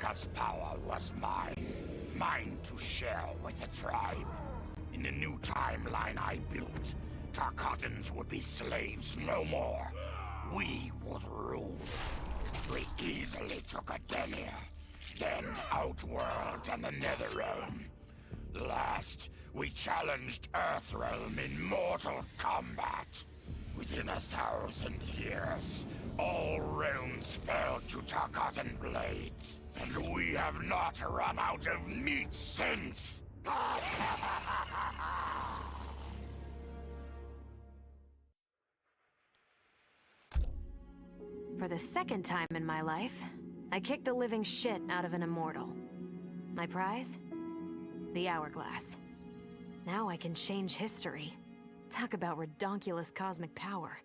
Kronicka's power was mine. Mine to share with the tribe. In the new timeline I built, Tarkatans would be slaves no more. We would rule. We easily took Adenir, then Outworld and the Netherrealm. Last, we challenged Earthrealm in mortal combat. Within 1,000 years, all realms fell to Tarkatan blades, and we have not run out of meat since! For the second time in my life, I kicked the living shit out of an immortal. My prize? The hourglass. Now I can change history. Talk about redonkulous cosmic power.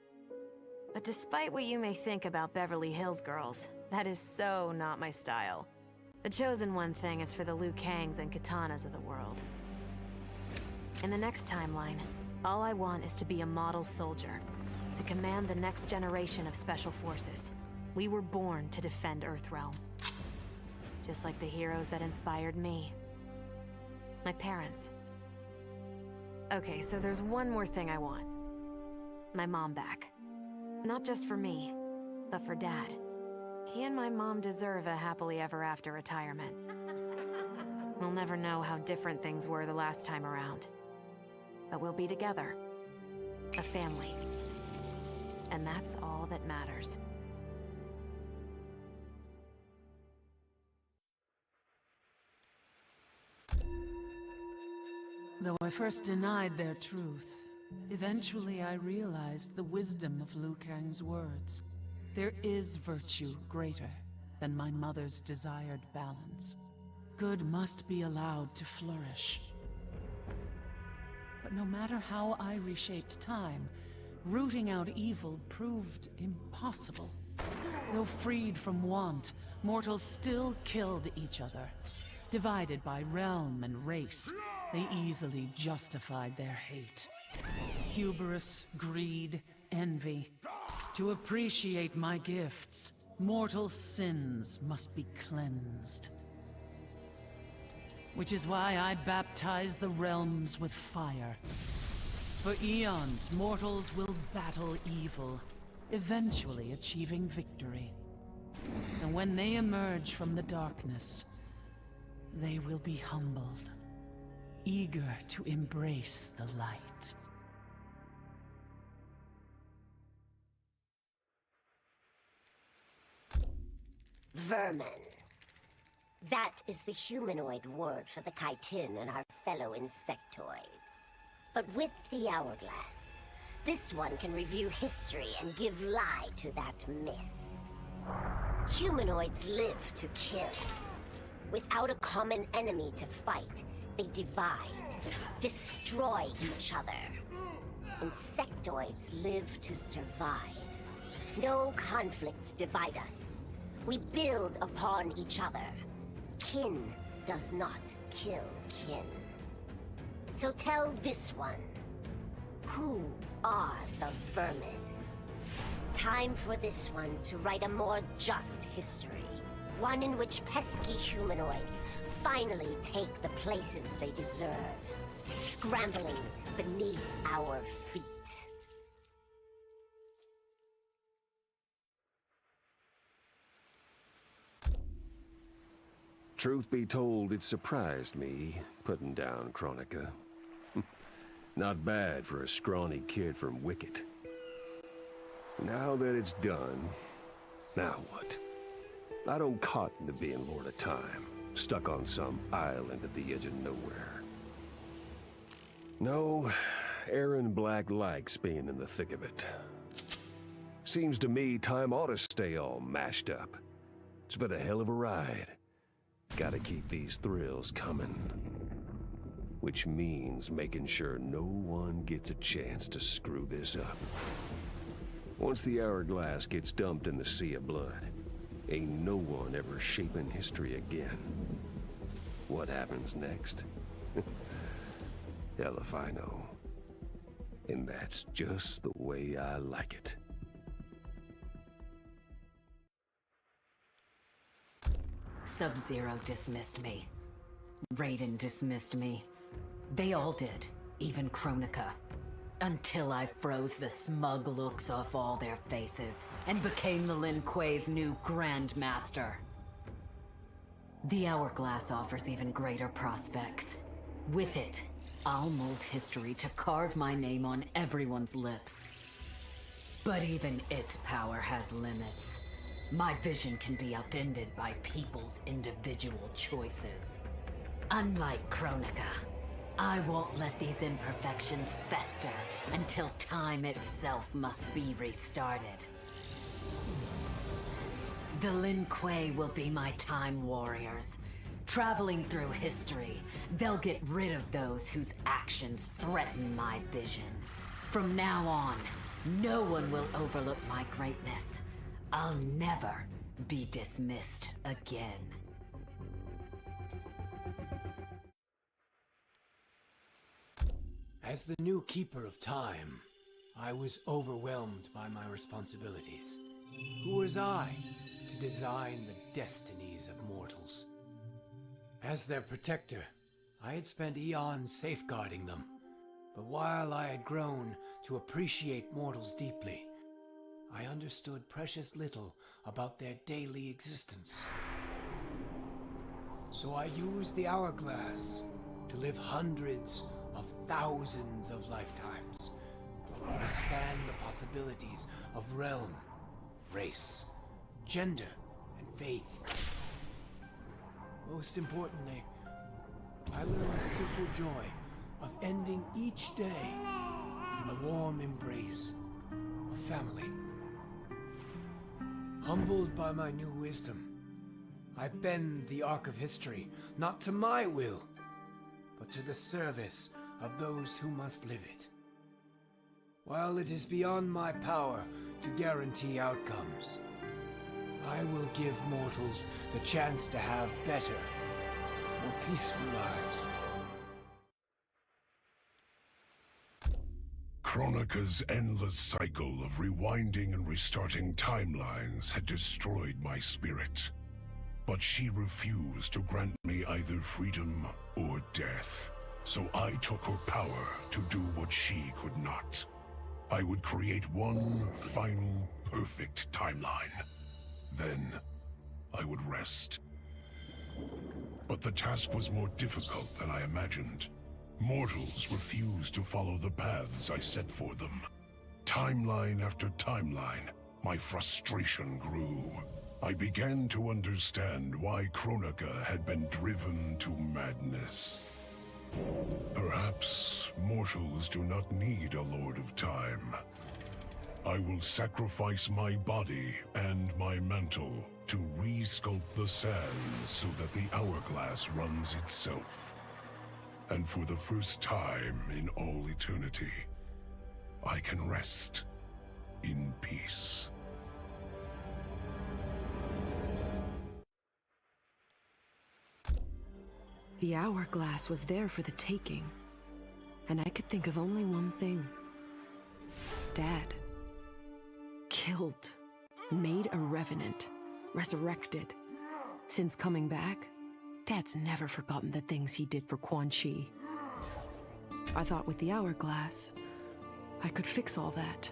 But despite what you may think about Beverly Hills girls, that is so not my style. The chosen one thing is for the Liu Kangs and Katanas of the world. In the next timeline, all I want is to be a model soldier, to command the next generation of special forces. We were born to defend Earthrealm. Just like the heroes that inspired me. My parents. Okay, so there's one more thing I want. My mom back. Not just for me, but for Dad. He and my mom deserve a happily ever after retirement. We'll never know how different things were the last time around. But we'll be together. A family. And that's all that matters. Though I first denied their truth, eventually I realized the wisdom of Liu Kang's words. There is virtue greater than my mother's desired balance. Good must be allowed to flourish. But no matter how I reshaped time, rooting out evil proved impossible. Though freed from want, mortals still killed each other. Divided by realm and race, they easily justified their hate. Hubris, greed, envy. To appreciate my gifts, mortal sins must be cleansed. Which is why I baptize the realms with fire. For eons, mortals will battle evil, eventually achieving victory. And when they emerge from the darkness, they will be humbled, eager to embrace the light. Vermin. That is the humanoid word for the chitin and our fellow insectoids. But with the hourglass, this one can review history and give lie to that myth. Humanoids live to kill. Without a common enemy to fight, they divide, destroy each other. Insectoids live to survive. No conflicts divide us. We build upon each other. Kin does not kill kin. So tell this one, who are the vermin? Time for this one to write a more just history. One in which pesky humanoids finally take the places they deserve, scrambling beneath our feet. Truth be told, it surprised me, putting down Kronicka. Not bad for a scrawny kid from Wicket. Now that it's done, now what? I don't cotton to being Lord of Time, stuck on some island at the edge of nowhere. No, Aaron Black likes being in the thick of it. Seems to me time ought to stay all mashed up. It's been a hell of a ride. Gotta keep these thrills coming. Which means making sure no one gets a chance to screw this up. Once the hourglass gets dumped in the sea of blood, ain't no one ever shaping history again. What happens next? Hell if I know. And that's just the way I like it. Sub-Zero dismissed me. Raiden dismissed me. They all did, even Kronika. Until I froze the smug looks off all their faces and became the Lin Kuei's new Grandmaster. The Hourglass offers even greater prospects. With it, I'll mold history to carve my name on everyone's lips. But even its power has limits. My vision can be upended by people's individual choices. Unlike Kronika, I won't let these imperfections fester until time itself must be restarted. The Lin Kuei will be my time warriors. Traveling through history, they'll get rid of those whose actions threaten my vision. From now on, no one will overlook my greatness. I'll never be dismissed again. As the new Keeper of Time, I was overwhelmed by my responsibilities. Who was I to design the destinies of mortals? As their protector, I had spent eons safeguarding them. But while I had grown to appreciate mortals deeply, I understood precious little about their daily existence. So I used the Hourglass to live hundreds of thousands of lifetimes, to span the possibilities of realm, race, gender, and faith. Most importantly, I learned the simple joy of ending each day in a warm embrace of family. Humbled by my new wisdom, I bend the arc of history, not to my will, but to the service of those who must live it. While it is beyond my power to guarantee outcomes, I will give mortals the chance to have better, more peaceful lives. Kronika's endless cycle of rewinding and restarting timelines had destroyed my spirit. But she refused to grant me either freedom or death. So I took her power to do what she could not. I would create one final, perfect timeline. Then, I would rest. But the task was more difficult than I imagined. Mortals refused to follow the paths I set for them. Timeline after timeline, my frustration grew. I began to understand why Kronika had been driven to madness. Perhaps mortals do not need a Lord of Time. I will sacrifice my body and my mantle to re-sculpt the sands so that the Hourglass runs itself. And for the first time in all eternity, I can rest in peace. The Hourglass was there for the taking, and I could think of only one thing. Dad. Killed. Made a revenant. Resurrected. Since coming back, Dad's never forgotten the things he did for Quan Chi. I thought with the Hourglass, I could fix all that.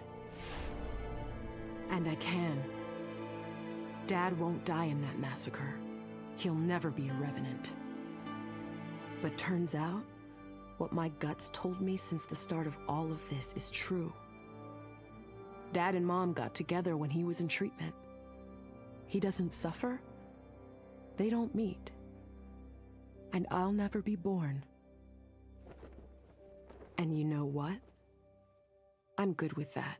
And I can. Dad won't die in that massacre. He'll never be a revenant. But turns out, what my guts told me since the start of all of this is true. Dad and Mom got together when he was in treatment. He doesn't suffer. They don't meet. And I'll never be born. And you know what? I'm good with that.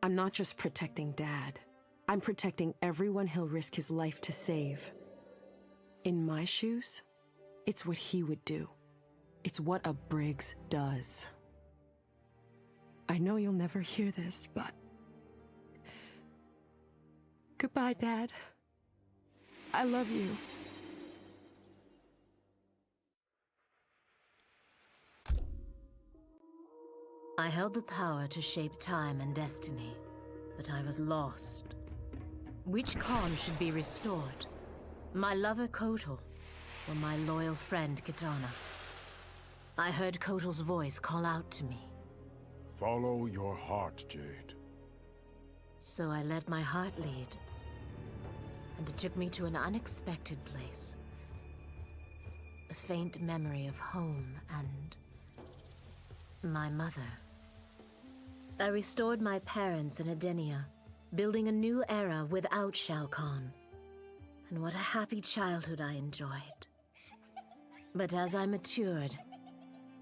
I'm not just protecting Dad. I'm protecting everyone he'll risk his life to save. In my shoes, it's what he would do. It's what a Briggs does. I know you'll never hear this, but... Goodbye, Dad. I love you. I held the power to shape time and destiny, but I was lost. Which Khan should be restored? My lover Kotal, or my loyal friend Kitana. I heard Kotal's voice call out to me. Follow your heart, Jade. So I let my heart lead. And it took me to an unexpected place. A faint memory of home and my mother. I restored my parents in Edenia, building a new era without Shao Kahn. And what a happy childhood I enjoyed. But as I matured,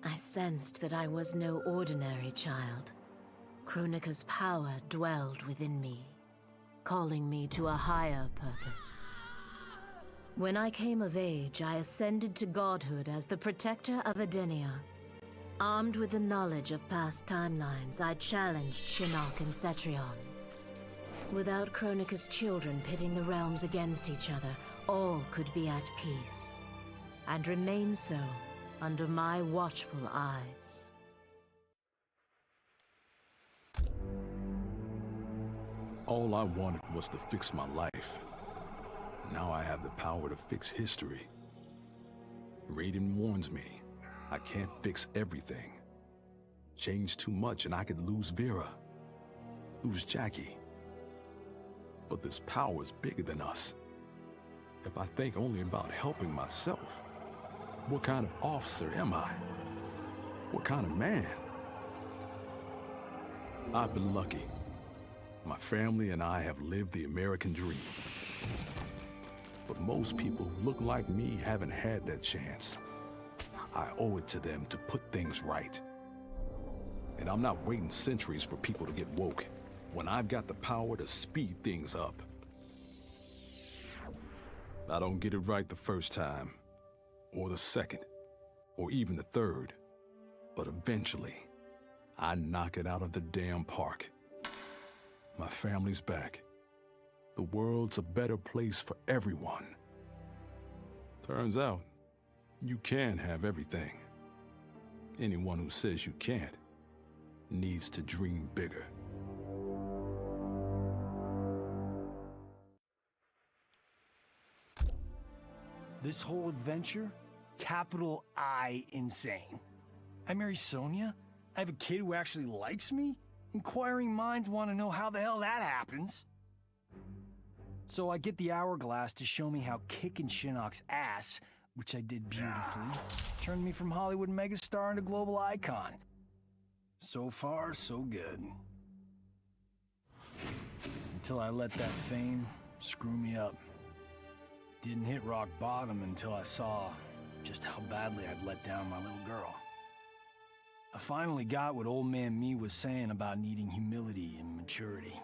I sensed that I was no ordinary child. Kronika's power dwelled within me, calling me to a higher purpose. When I came of age, I ascended to godhood as the protector of Edenia. Armed with the knowledge of past timelines, I challenged Shinnok and Cetrion. Without Kronika's children pitting the realms against each other, all could be at peace, and remain so under my watchful eyes. All I wanted was to fix my life. Now I have the power to fix history. Raiden warns me, I can't fix everything. Change too much and I could lose Vera, lose Jackie. But this power is bigger than us. If I think only about helping myself, what kind of officer am I? What kind of man? I've been lucky. My family and I have lived the American dream. But most people who look like me haven't had that chance. I owe it to them to put things right. And I'm not waiting centuries for people to get woke when I've got the power to speed things up. I don't get it right the first time, or the second, or even the third. But eventually, I knock it out of the damn park. My family's back. The world's a better place for everyone. Turns out, you can have everything. Anyone who says you can't needs to dream bigger. This whole adventure, capital I insane. I marry Sonya? I have a kid who actually likes me? Inquiring minds want to know how the hell that happens. So I get the hourglass to show me how kicking Shinnok's ass, which I did beautifully, turned me from Hollywood megastar into global icon. So far, so good. Until I let that fame screw me up. Didn't hit rock bottom until I saw just how badly I'd let down my little girl. I finally got what old man me was saying about needing humility and maturity.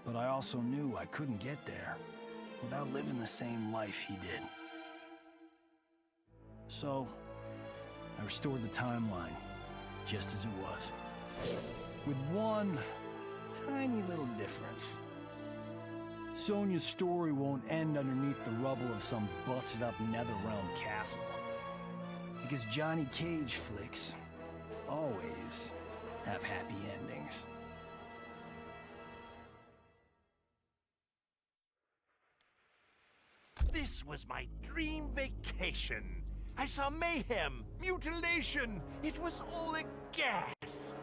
But I also knew I couldn't get there without living the same life he did. So, I restored the timeline, just as it was. With one tiny little difference. Sonya's story won't end underneath the rubble of some busted-up Netherrealm castle. Because Johnny Cage flicks always have happy endings. This was my dream vacation. I saw mayhem, mutilation. It was all a gas.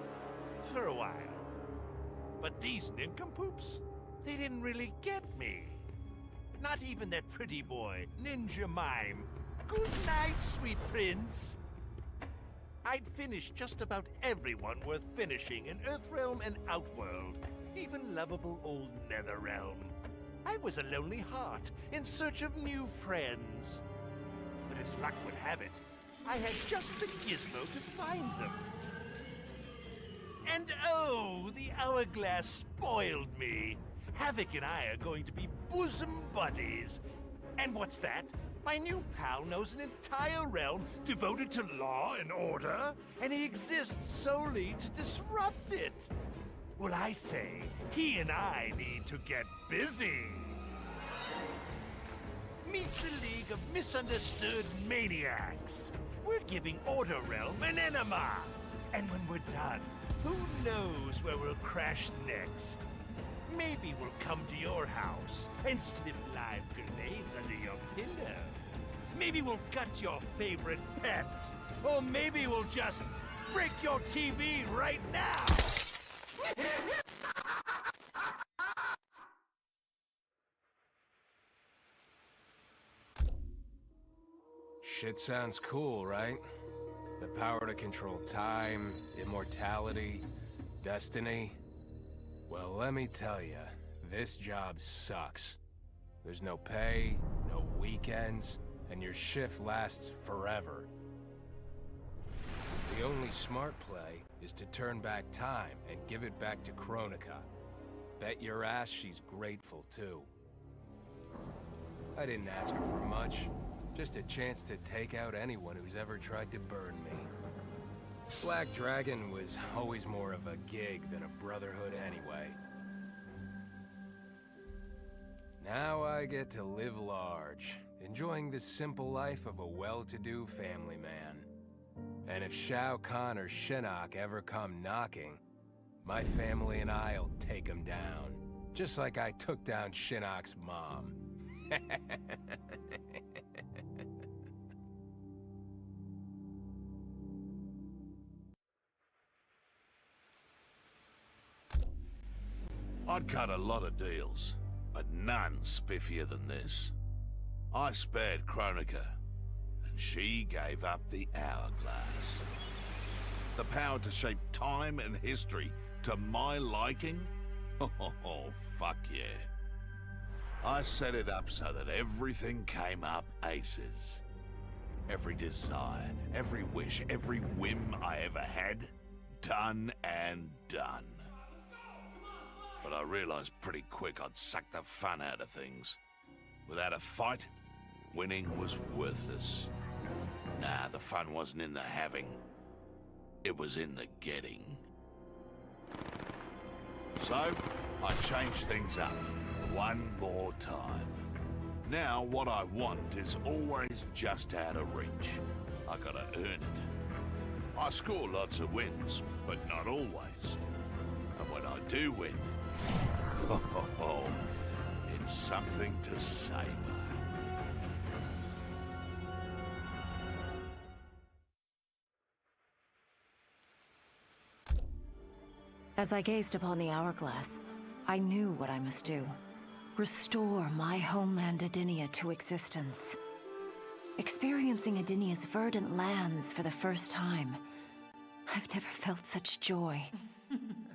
For a while. But these nincompoops, they didn't really get me. Not even that pretty boy, Ninja Mime. Good night, sweet prince. I'd finished just about everyone worth finishing in Earthrealm and Outworld, even lovable old Netherrealm. I was a lonely heart in search of new friends. But as luck would have it, I had just the gizmo to find them. And oh, the hourglass spoiled me. Havoc and I are going to be bosom buddies. And what's that? My new pal knows an entire realm devoted to law and order, and he exists solely to disrupt it. Well, I say, he and I need to get busy. Meet the League of Misunderstood Maniacs. We're giving Order Realm an enema. And when we're done, who knows where we'll crash next? Maybe we'll come to your house and slip live grenades under your pillow. Maybe we'll gut your favorite pet. Or maybe we'll just break your TV right now! Shit sounds cool, right? The power to control time, immortality, destiny. Well, let me tell you, this job sucks. There's no pay, no weekends, and your shift lasts forever. The only smart play is to turn back time and give it back to Kronika. Bet your ass she's grateful, too. I didn't ask her for much. Just a chance to take out anyone who's ever tried to burn me. Black Dragon was always more of a gig than a brotherhood anyway. Now I get to live large, enjoying the simple life of a well-to-do family man. And if Shao Kahn or Shinnok ever come knocking, my family and I'll take them down. Just like I took down Shinnok's mom. I'd cut a lot of deals, but none spiffier than this. I spared Kronika, and she gave up the hourglass. The power to shape time and history to my liking? Oh, fuck yeah. I set it up so that everything came up aces. Every desire, every wish, every whim I ever had, done and done. But I realized pretty quick I'd suck the fun out of things. Without a fight, winning was worthless. Nah, the fun wasn't in the having. It was in the getting. So, I changed things up one more time. Now, what I want is always just out of reach. I gotta earn it. I score lots of wins, but not always. And when I do win, it's something to savor. As I gazed upon the hourglass, I knew what I must do. Restore my homeland Edinia to existence. Experiencing Edinia's verdant lands for the first time, I've never felt such joy.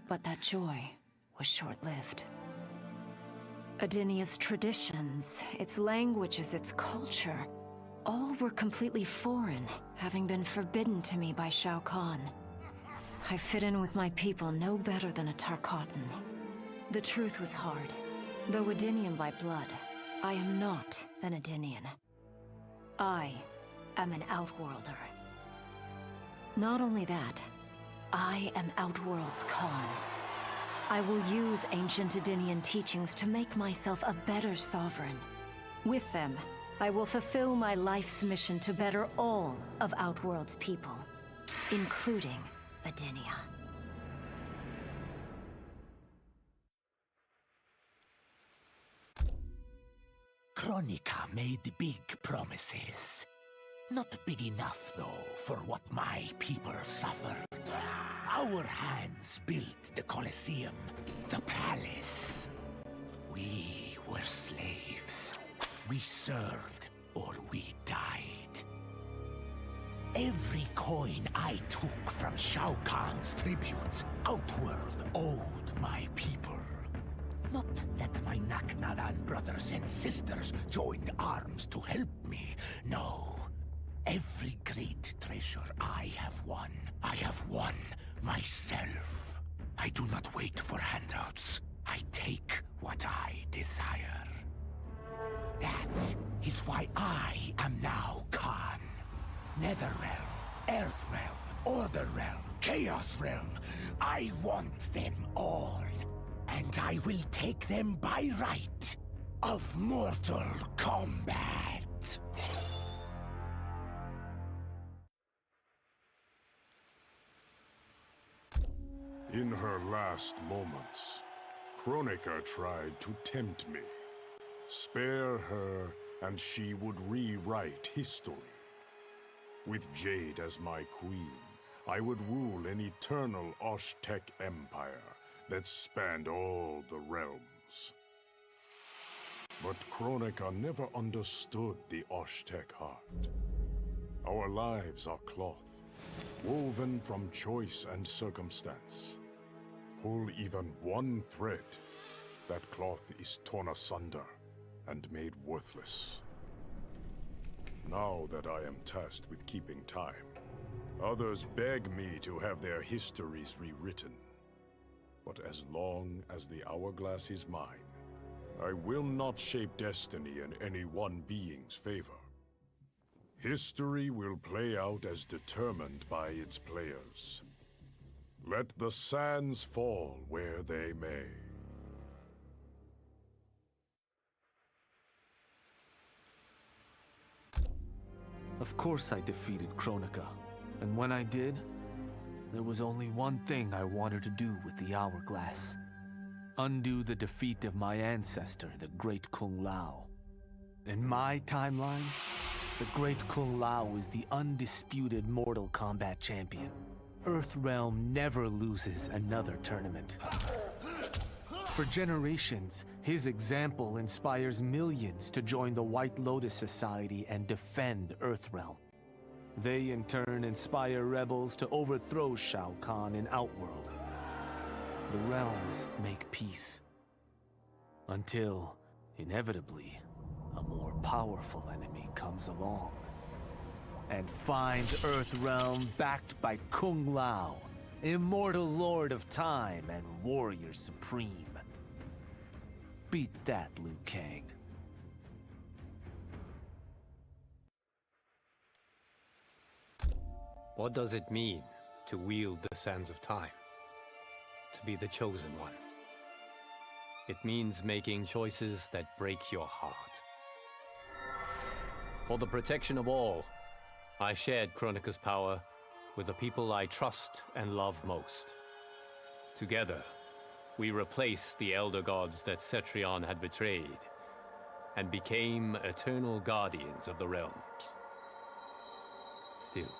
But that joy was short-lived. Edinia's traditions, its languages, its culture, all were completely foreign, having been forbidden to me by Shao Kahn. I fit in with my people no better than a Tarkatan. The truth was hard. Though Edinian by blood, I am not an Edinian. I am an Outworlder. Not only that, I am Outworld's Khan. I will use ancient Edinian teachings to make myself a better sovereign. With them, I will fulfill my life's mission to better all of Outworld's people, including Edinia. Kronika made big promises. Not big enough, though, for what my people suffered. Our hands built the Colosseum, the palace. We were slaves. We served or we died. Every coin I took from Shao Kahn's tributes, Outworld owed my people. Not that my Naknadan brothers and sisters joined arms to help me, no. Every great treasure I have won myself. I do not wait for handouts. I take what I desire. That is why I am now Khan. Netherrealm, Earthrealm, Order Realm, Chaos Realm. I want them all. And I will take them by right of Mortal Kombat. In her last moments, Kronika tried to tempt me. Spare her, and she would rewrite history. With Jade as my queen, I would rule an eternal Osh-Tech empire that spanned all the realms. But Kronika never understood the Osh-Tech heart. Our lives are cloth, woven from choice and circumstance. Pull even one thread, that cloth is torn asunder and made worthless. Now that I am tasked with keeping time, others beg me to have their histories rewritten. But as long as the hourglass is mine, I will not shape destiny in any one being's favor. History will play out as determined by its players. Let the sands fall where they may. Of course I defeated Kronika, and when I did, there was only one thing I wanted to do with the hourglass. Undo the defeat of my ancestor, the Great Kung Lao. In my timeline, the Great Kung Lao is the undisputed Mortal Kombat champion. Earthrealm never loses another tournament. For generations, his example inspires millions to join the White Lotus Society and defend Earthrealm. They in turn inspire rebels to overthrow Shao Kahn in Outworld. The realms make peace. Until, inevitably, a more powerful enemy comes along and finds Earthrealm backed by Kung Lao, immortal lord of time and warrior supreme. Beat that, Liu Kang. What does it mean to wield the sands of time? To be the chosen one? It means making choices that break your heart. For the protection of all, I shared Kronika's power with the people I trust and love most. Together, we replaced the elder gods that Cetrion had betrayed, and became eternal guardians of the realms. Still,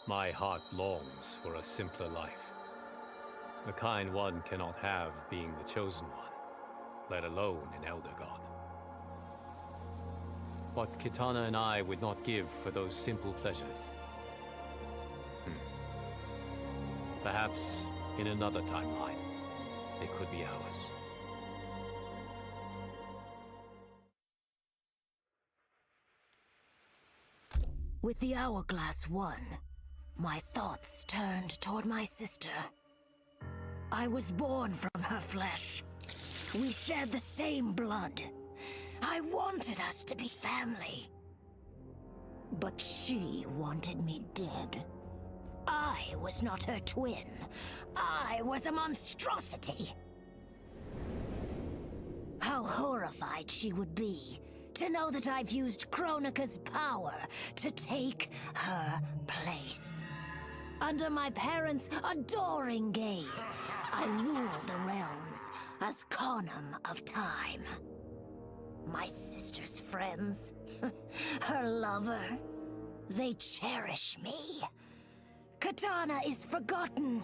my heart longs for a simpler life. The kind one cannot have being the chosen one, let alone an elder god. What Kitana and I would not give for those simple pleasures. Perhaps in another timeline, they could be ours. With the hourglass won, my thoughts turned toward my sister. I was born from her flesh. We shared the same blood. I wanted us to be family. But she wanted me dead. I was not her twin. I was a monstrosity. How horrified she would be to know that I've used Kronika's power to take her place. Under my parents' adoring gaze, I ruled the realms as Khanum of Time. My sister's friends, her lover, they cherish me. Kitana is forgotten,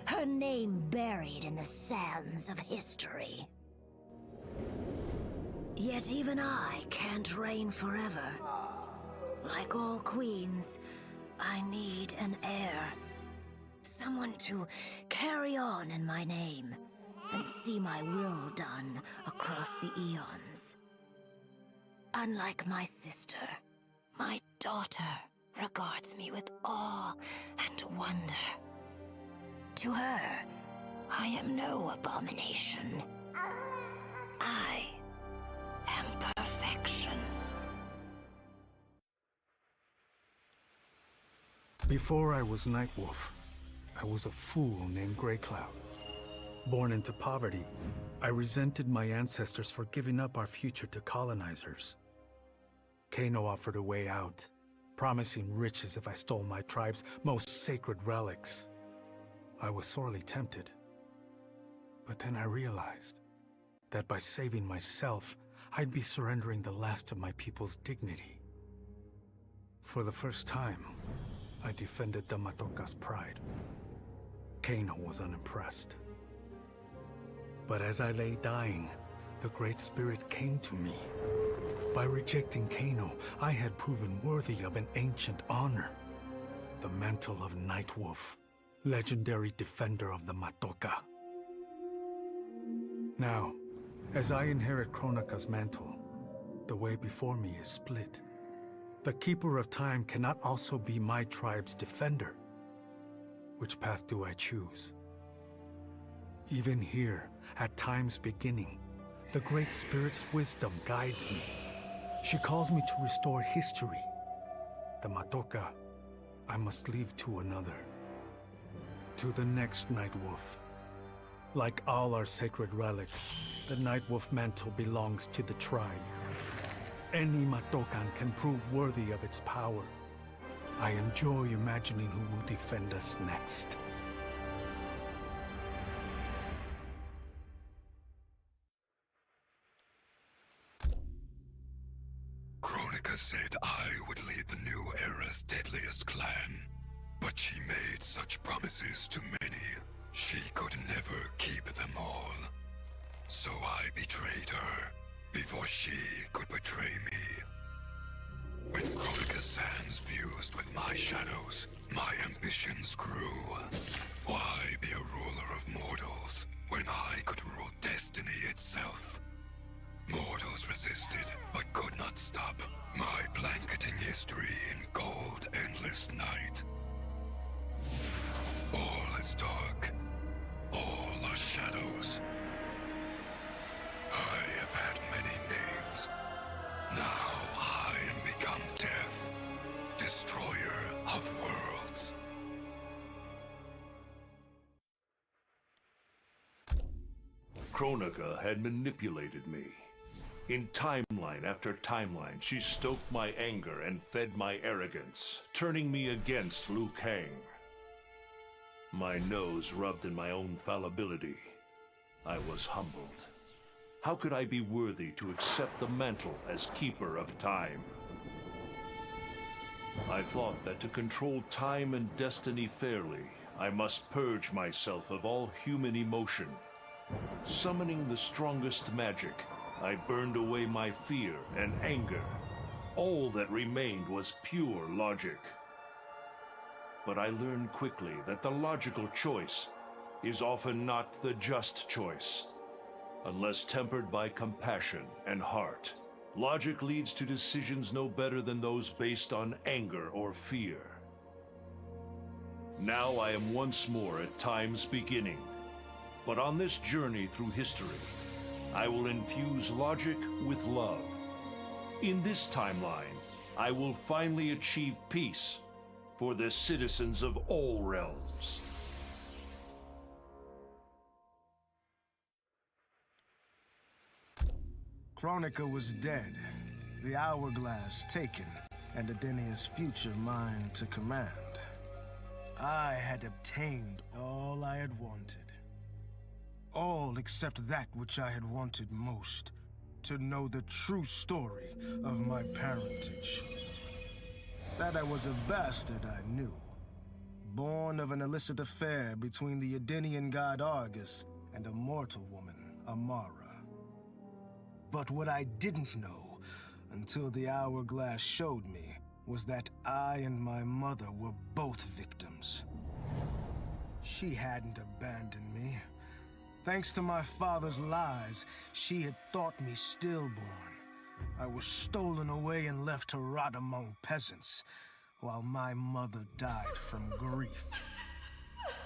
her name buried in the sands of history. Yet even I can't reign forever. Like all queens, I need an heir. Someone to carry on in my name and see my will done across the eons. Unlike my sister, my daughter regards me with awe and wonder. To her, I am no abomination. I am perfection. Before I was Nightwolf, I was a fool named Grey Cloud. Born into poverty, I resented my ancestors for giving up our future to colonizers. Kano offered a way out, promising riches if I stole my tribe's most sacred relics. I was sorely tempted. But then I realized that by saving myself, I'd be surrendering the last of my people's dignity. For the first time, I defended the Matoka's pride. Kano was unimpressed. But as I lay dying, the Great Spirit came to me. By rejecting Kano, I had proven worthy of an ancient honor. The mantle of Nightwolf, legendary defender of the Matoka. Now, as I inherit Kronika's mantle, the way before me is split. The Keeper of Time cannot also be my tribe's defender. Which path do I choose? Even here, at time's beginning, the Great Spirit's wisdom guides me. She calls me to restore history. The Matoka, I must leave to another. To the next Nightwolf. Like all our sacred relics, the Nightwolf mantle belongs to the tribe. Any Matokan can prove worthy of its power. I enjoy imagining who will defend us next. Kronika said I would lead the new era's deadliest clan. But she made such promises to many, she could never keep them all. So I betrayed her, before she could betray me. When Kronika's sands fused with my shadows, my ambitions grew. Why be a ruler of mortals, when I could rule destiny itself? Mortals resisted, but could not stop my blanketing history in cold, endless night. All is dark. All are shadows. I have had many names. Now I am become death, destroyer of worlds. Kronika had manipulated me. In timeline after timeline, she stoked my anger and fed my arrogance, turning me against Liu Kang. My nose rubbed in my own fallibility. I was humbled. How could I be worthy to accept the mantle as Keeper of Time? I thought that to control time and destiny fairly, I must purge myself of all human emotion. Summoning the strongest magic, I burned away my fear and anger. All that remained was pure logic. But I learned quickly that the logical choice is often not the just choice. Unless tempered by compassion and heart, logic leads to decisions no better than those based on anger or fear. Now I am once more at time's beginning. But on this journey through history, I will infuse logic with love. In this timeline, I will finally achieve peace for the citizens of all realms. Kronika was dead, the hourglass taken, and Adenia's future mine to command. I had obtained all I had wanted. All except that which I had wanted most, to know the true story of my parentage. That I was a bastard I knew, born of an illicit affair between the Edenian god Argus and a mortal woman, Amara. But what I didn't know, until the hourglass showed me, was that I and my mother were both victims. She hadn't abandoned me. Thanks to my father's lies, she had thought me stillborn. I was stolen away and left to rot among peasants, while my mother died from grief.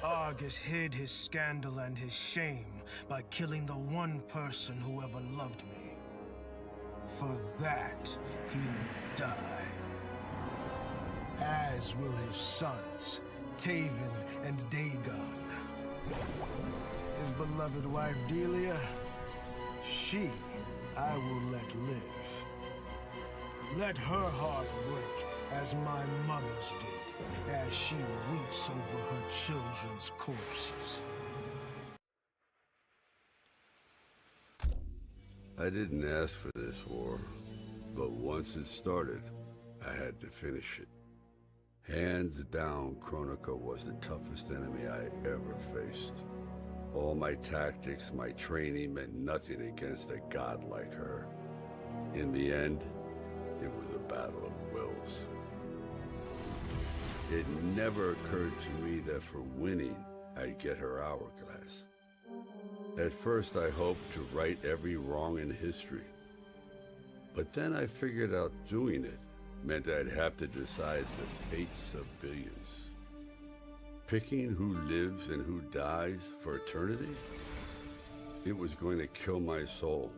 Argus hid his scandal and his shame by killing the one person who ever loved me. For that, he will die. As will his sons, Taven and Dagon. His beloved wife Delia, she I will let live. Let her heart break as my mother's did, as she weeps over her children's corpses. I didn't ask for this war, but once it started, I had to finish it. Hands down, Kronika was the toughest enemy I ever faced. All my tactics, my training meant nothing against a god like her. In the end, it was a battle of wills. It never occurred to me that for winning, I'd get her hourglass. At first, I hoped to right every wrong in history. But then I figured out doing it meant I'd have to decide the fates of billions. Picking who lives and who dies for eternity? It was going to kill my soul.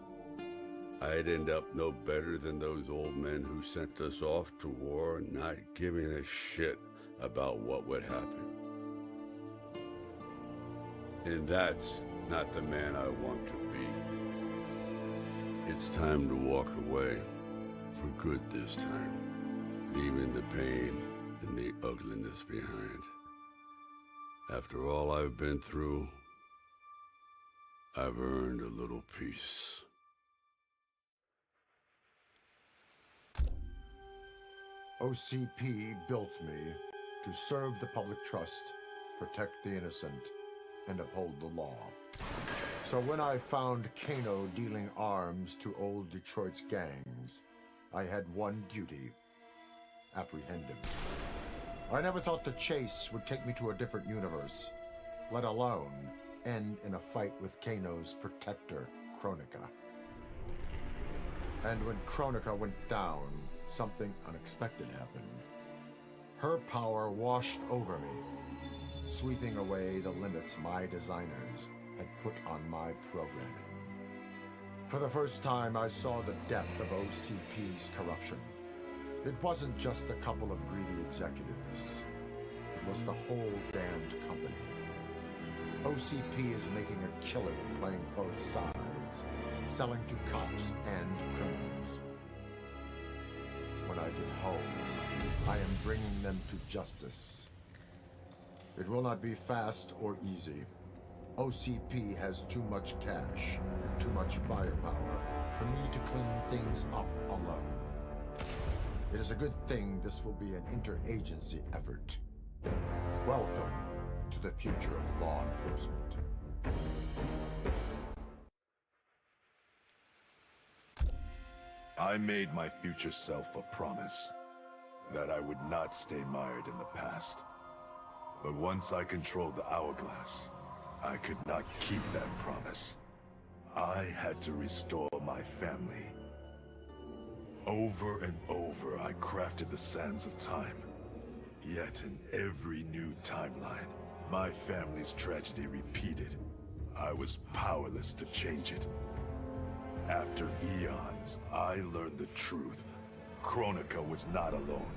I'd end up no better than those old men who sent us off to war, not giving a shit about what would happen. And that's not the man I want to be. It's time to walk away, for good this time, leaving the pain and the ugliness behind. After all I've been through, I've earned a little peace. OCP built me to serve the public trust, protect the innocent, and uphold the law. So when I found Kano dealing arms to old Detroit's gangs, I had one duty: apprehend him. I never thought the chase would take me to a different universe, let alone end in a fight with Kano's protector, Kronika. And when Kronika went down, something unexpected happened. Her power washed over me, sweeping away the limits my designers had put on my programming. For the first time, I saw the depth of OCP's corruption. It wasn't just a couple of greedy executives. It was the whole damned company. OCP is making a killing playing both sides, selling to cops and criminals. When I get home, I am bringing them to justice. It will not be fast or easy. OCP has too much cash and too much firepower for me to clean things up alone. It is a good thing this will be an interagency effort. Welcome to the future of law enforcement. I made my future self a promise that I would not stay mired in the past. But once I controlled the hourglass, I could not keep that promise. I had to restore my family. Over and over, I crafted the sands of time. Yet in every new timeline, my family's tragedy repeated. I was powerless to change it. After eons, I learned the truth. Kronika was not alone.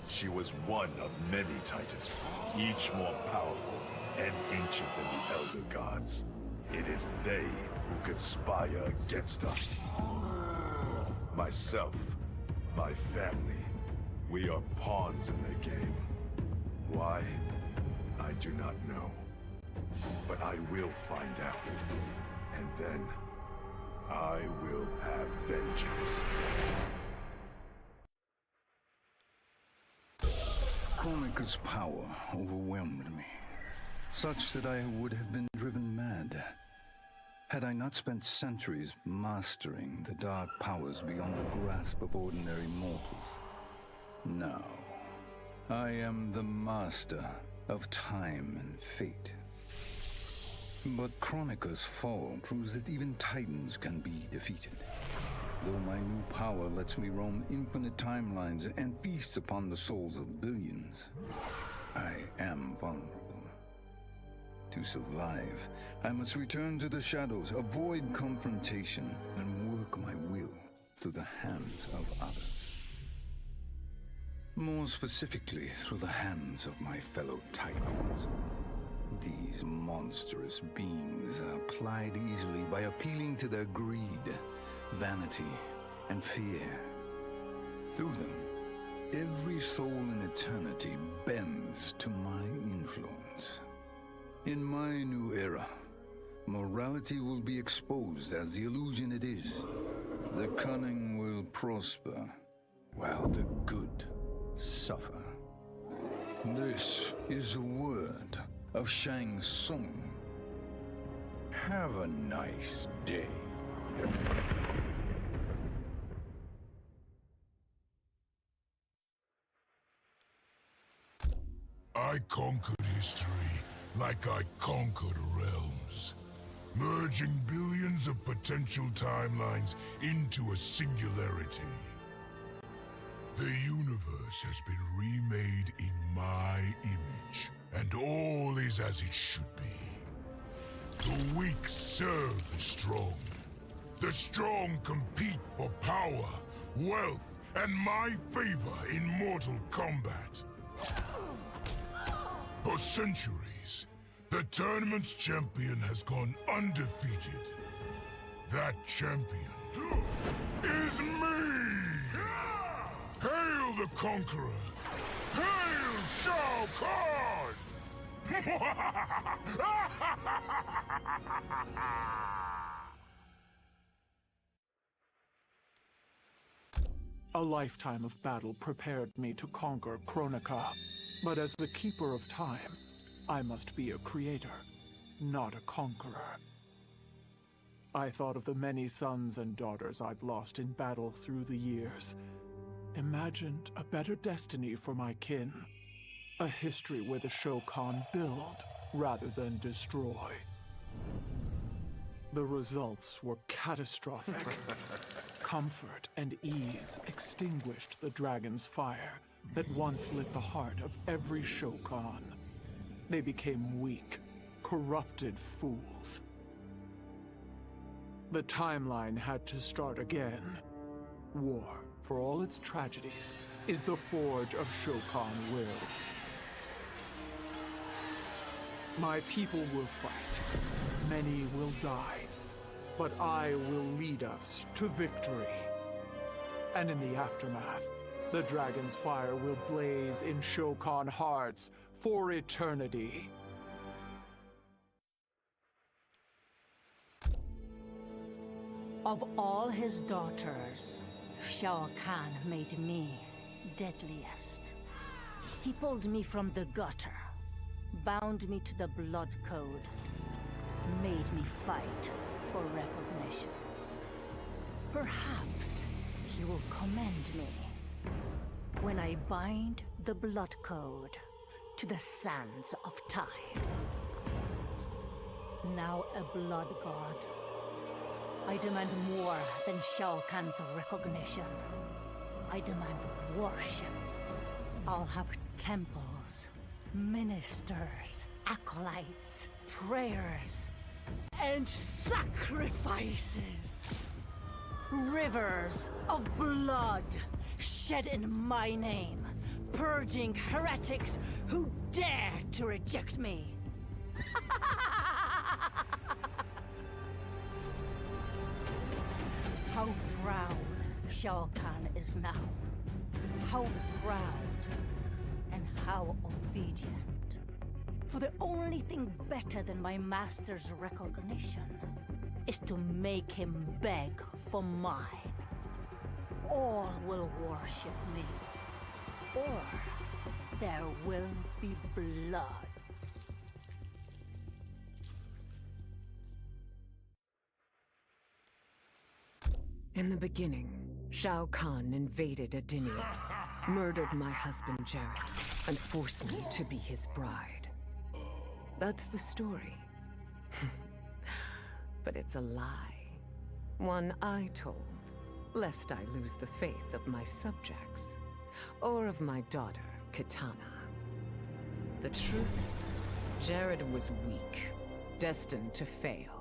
She was one of many titans, each more powerful and ancient than the Elder Gods. It is they who conspire against us. Myself, my family, we are pawns in their game. Why? I do not know. But I will find out. And then, I will have vengeance. Kronika's power overwhelmed me, such that I would have been driven mad had I not spent centuries mastering the dark powers beyond the grasp of ordinary mortals. Now, I am the master of time and fate. But Kronika's fall proves that even titans can be defeated. Though my new power lets me roam infinite timelines and feast upon the souls of billions, I am vulnerable. To survive, I must return to the shadows, avoid confrontation, and work my will through the hands of others. More specifically, through the hands of my fellow Titans. These monstrous beings are plied easily by appealing to their greed, vanity, and fear. Through them, every soul in eternity bends to my influence. In my new era, Morality will be exposed as the illusion it is. The cunning will prosper, while the good suffer. This is the word of Shang Tsung. Have a nice day. I conquered history like I conquered realms, merging billions of potential timelines into a singularity. The universe has been remade in my image, and all is as it should be. The weak serve the strong. The strong compete for power, wealth, and my favor in mortal combat. For centuries, the tournament's champion has gone undefeated. That champion is me! Hail the Conqueror! Hail Shao Kahn! A lifetime of battle prepared me to conquer Kronika. But as the Keeper of Time, I must be a creator, not a conqueror. I thought of the many sons and daughters I've lost in battle through the years. Imagined a better destiny for my kin. A history where the Shokan build rather than destroy. The results were catastrophic. Comfort and ease extinguished the dragon's fire that once lit the heart of every Shokan. They became weak, corrupted fools. The timeline had to start again. War, for all its tragedies, is the forge of Shokan will. My people will fight. Many will die. But I will lead us to victory. And in the aftermath, the dragon's fire will blaze in Shokan hearts for eternity. Of all his daughters, Shao Kahn made me deadliest. He pulled me from the gutter, bound me to the blood code, made me fight for recognition. Perhaps he will commend me when I bind the blood code to the sands of time. Now a blood god, I demand more than Shao Kahn's recognition. I demand worship. I'll have temples, ministers, acolytes, prayers, and sacrifices. Rivers of blood shed in my name, purging heretics who dare to reject me. How proud Shao Kahn is now. How proud and how obedient. For the only thing better than my master's recognition is to make him beg for mine. All will worship me, or there will be blood. In the beginning, Shao Kahn invaded Adinia, murdered my husband Jared, and forced me to be his bride. That's the story. But it's a lie. One I told, lest I lose the faith of my subjects, or of my daughter, Kitana. The truth, Jared was weak, destined to fail.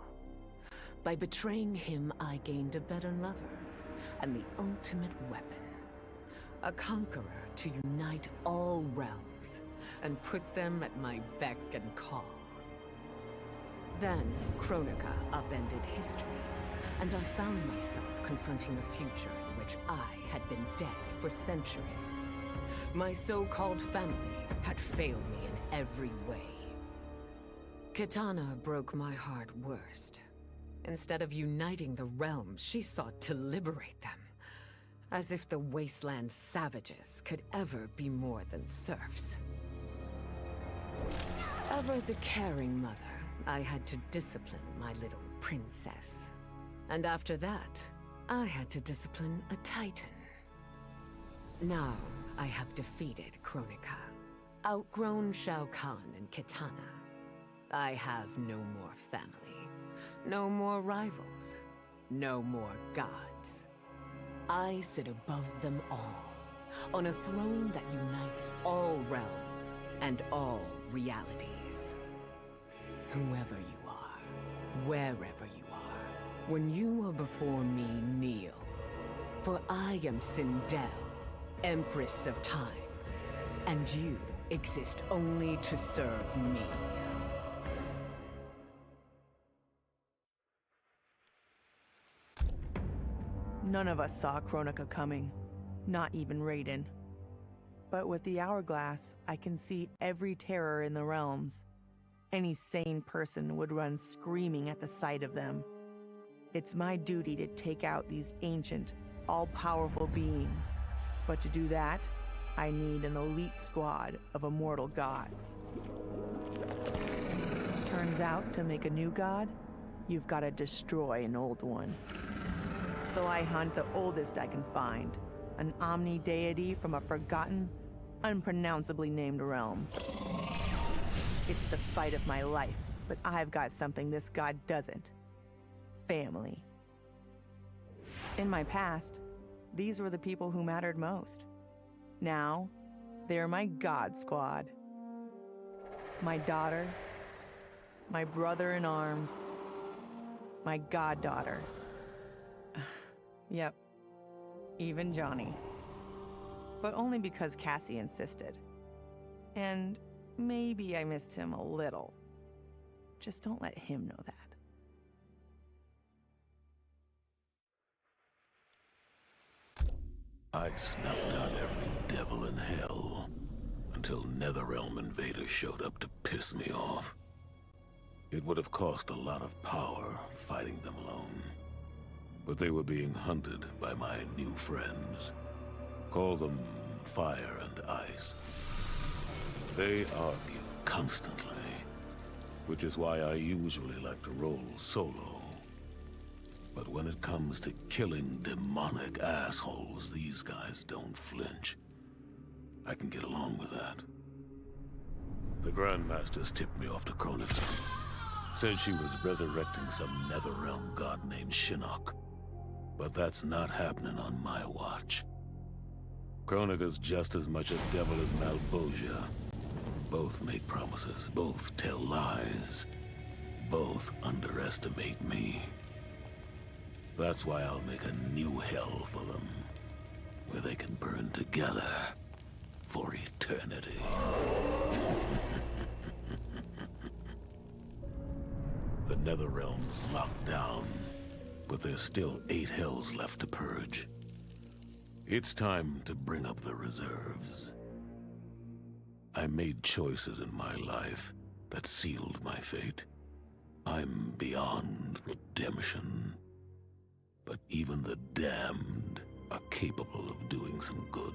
By betraying him, I gained a better lover, and the ultimate weapon. A conqueror to unite all realms, and put them at my beck and call. Then, Kronika upended history, and I found myself confronting a future in which I had been dead for centuries. My so-called family had failed me in every way. Kitana broke my heart worst. Instead of uniting the realms, she sought to liberate them. As if the wasteland savages could ever be more than serfs. Ever the caring mother, I had to discipline my little princess. And after that, I had to discipline a titan. Now, I have defeated Kronika, outgrown Shao Kahn and Kitana. I have no more family, no more rivals, no more gods. I sit above them all, on a throne that unites all realms and all realities. Whoever you are, wherever you are, when you are before me, kneel. For I am Sindel, Empress of Time, and you exist only to serve me. None of us saw Kronika coming, not even Raiden. But with the hourglass, I can see every terror in the realms. Any sane person would run screaming at the sight of them. It's my duty to take out these ancient, all-powerful beings. But to do that, I need an elite squad of immortal gods. Turns out, to make a new god, you've got to destroy an old one. So I hunt the oldest I can find, an omni-deity from a forgotten, unpronounceably named realm. It's the fight of my life, but I've got something this god doesn't. Family. In my past, these were the people who mattered most. Now, they're my god squad. My daughter, my brother in arms, my goddaughter. Yep, even Johnny. But only because Cassie insisted. And maybe I missed him a little. Just don't let him know that. I'd snuffed out every devil in hell until Netherrealm invaders showed up to piss me off. It would have cost a lot of power fighting them alone. But they were being hunted by my new friends. Call them Fire and Ice. They argue constantly, which is why I usually like to roll solo. But when it comes to killing demonic assholes, these guys don't flinch. I can get along with that. The Grandmasters tipped me off to Kronika. Said she was resurrecting some Netherrealm god named Shinnok. But that's not happening on my watch. Kronika's just as much a devil as Malbosia. Both make promises, both tell lies, both underestimate me. That's why I'll make a new hell for them, where they can burn together for eternity. The Netherrealm's locked down, but there's still 8 hells left to purge. It's time to bring up the reserves. I made choices in my life that sealed my fate. I'm beyond redemption. But even the damned are capable of doing some good.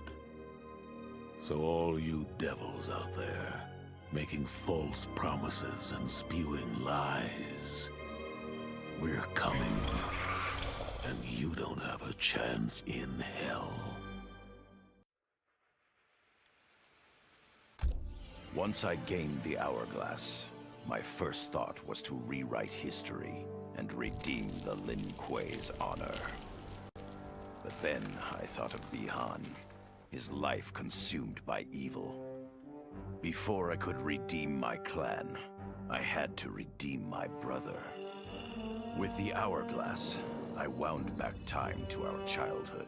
So all you devils out there, making false promises and spewing lies, we're coming. And you don't have a chance in hell. Once I gained the hourglass, my first thought was to rewrite history and redeem the Lin Kuei's honor. But then I thought of Bihan, his life consumed by evil. Before I could redeem my clan, I had to redeem my brother. With the hourglass, I wound back time to our childhood.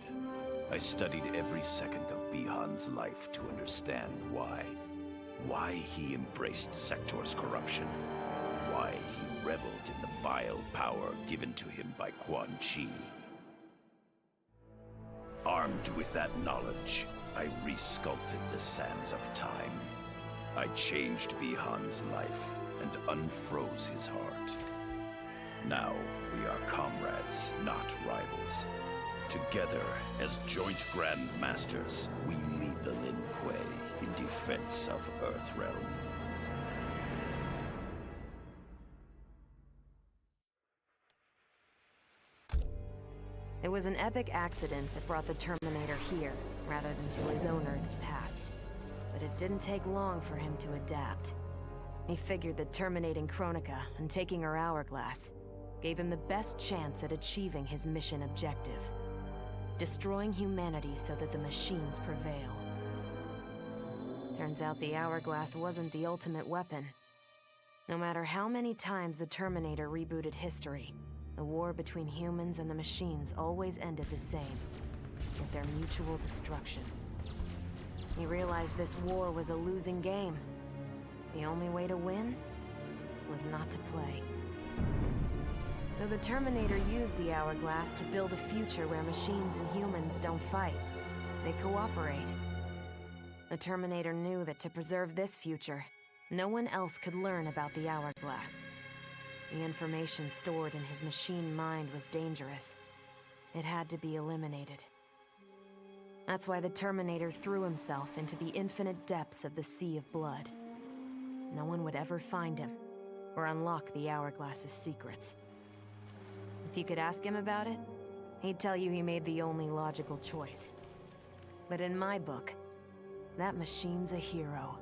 I studied every second of Bihan's life to understand why. Why he embraced Sector's corruption. Why he reveled in the vile power given to him by Quan Chi. Armed with that knowledge, I resculpted the sands of time. I changed Bihan's life and unfroze his heart. Now we are comrades, not rivals. Together, as joint Grand Masters, we lead the Lin Kuei in defense of Earthrealm. It was an epic accident that brought the Terminator here, rather than to his own Earth's past. But it didn't take long for him to adapt. He figured that terminating Kronika and taking her hourglass gave him the best chance at achieving his mission objective. Destroying humanity so that the machines prevail. Turns out the hourglass wasn't the ultimate weapon. No matter how many times the Terminator rebooted history, the war between humans and the machines always ended the same, with their mutual destruction. He realized this war was a losing game. The only way to win was not to play. So the Terminator used the hourglass to build a future where machines and humans don't fight. They cooperate. The Terminator knew that to preserve this future, no one else could learn about the hourglass. The information stored in his machine mind was dangerous. It had to be eliminated. That's why the Terminator threw himself into the infinite depths of the Sea of Blood. No one would ever find him, or unlock the hourglass's secrets. If you could ask him about it, he'd tell you he made the only logical choice. But in my book, that machine's a hero.